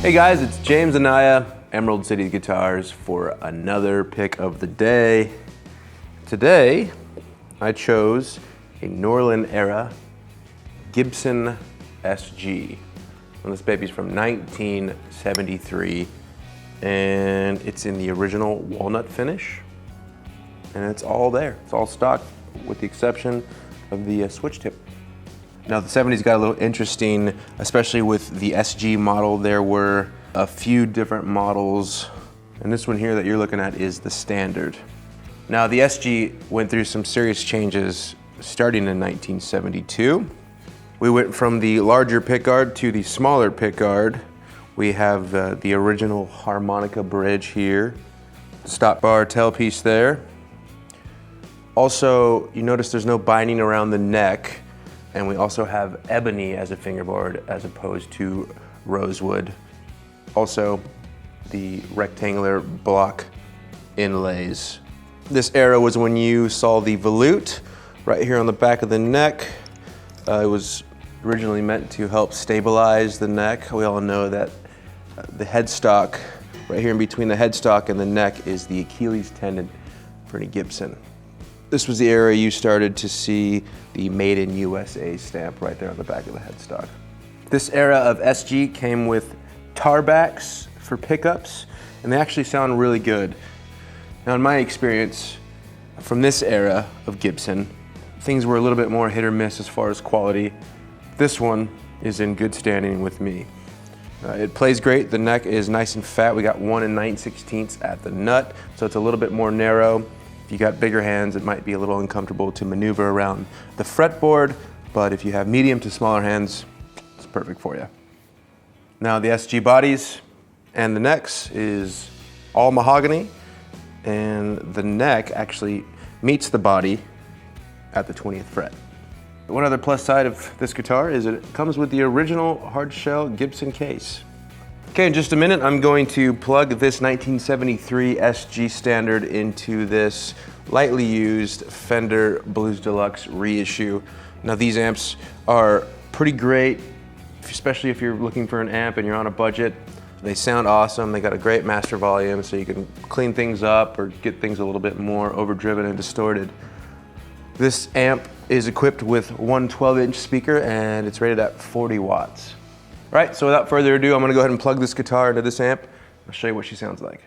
Hey guys, it's James Anaya, Emerald City Guitars, for another pick of the day. Today, I chose a Norlin era Gibson SG. And this baby's from 1973, and it's in the original walnut finish, and it's all there. It's all stock, with the exception of the switch tip. Now the 70s got a little interesting, especially with the SG model. There were a few different models, and this one here that you're looking at is the Standard. Now the SG went through some serious changes starting in 1972. We went from the larger pickguard to the smaller pickguard. We have the original harmonica bridge here, stop bar tailpiece there. Also, you notice there's no binding around the neck. And we also have ebony as a fingerboard as opposed to rosewood. Also, the rectangular block inlays. This era was when you saw the volute right here on the back of the neck. It was originally meant to help stabilize the neck. We all know that the headstock, right here in between the headstock and the neck, is the Achilles tendon for any Gibson. This was the era you started to see the Made in USA stamp right there on the back of the headstock. This era of SG came with tarbacks for pickups, and they actually sound really good. Now in my experience, from this era of Gibson, things were a little bit more hit or miss as far as quality. This one is in good standing with me. It plays great, the neck is nice and fat. We got 1 9/16 at the nut, so it's a little bit more narrow. If you got bigger hands, it might be a little uncomfortable to maneuver around the fretboard, but if you have medium to smaller hands, it's perfect for you. Now the SG bodies and the necks is all mahogany, and the neck actually meets the body at the 20th fret. One other plus side of this guitar is it comes with the original Hardshell Gibson case. Okay, in just a minute, I'm going to plug this 1973 SG Standard into this lightly used Fender Blues Deluxe reissue. Now these amps are pretty great, especially if you're looking for an amp and you're on a budget. They sound awesome. They got a great master volume, so you can clean things up or get things a little bit more overdriven and distorted. This amp is equipped with one 12-inch speaker, and it's rated at 40 watts. All right, so without further ado, I'm gonna go ahead and plug this guitar into this amp. I'll show you what she sounds like.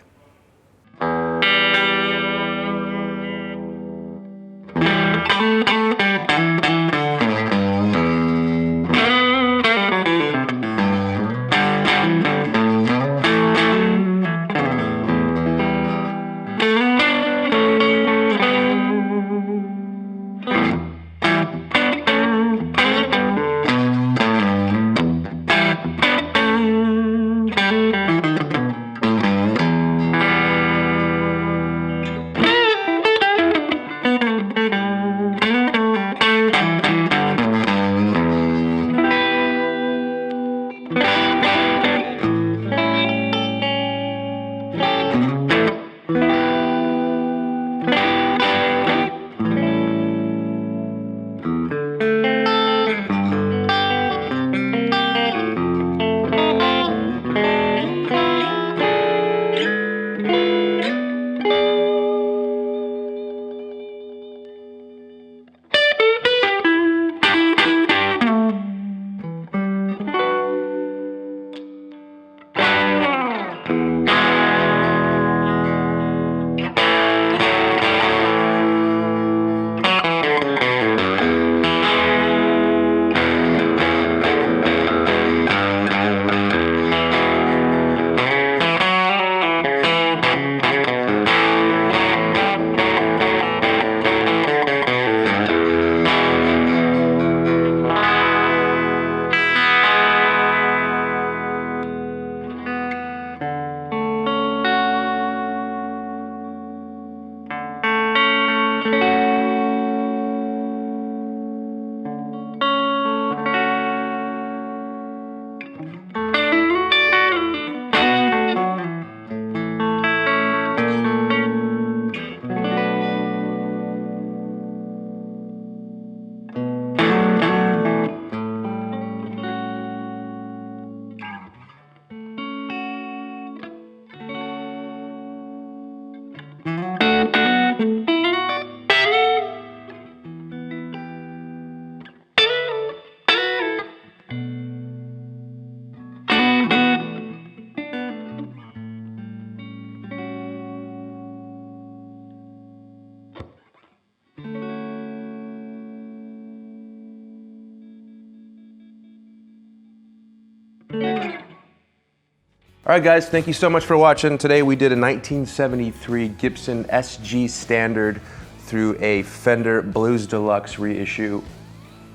All right, guys, thank you so much for watching. Today we did a 1973 Gibson SG Standard through a Fender Blues Deluxe reissue.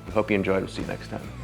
We hope you enjoyed. We'll see you next time.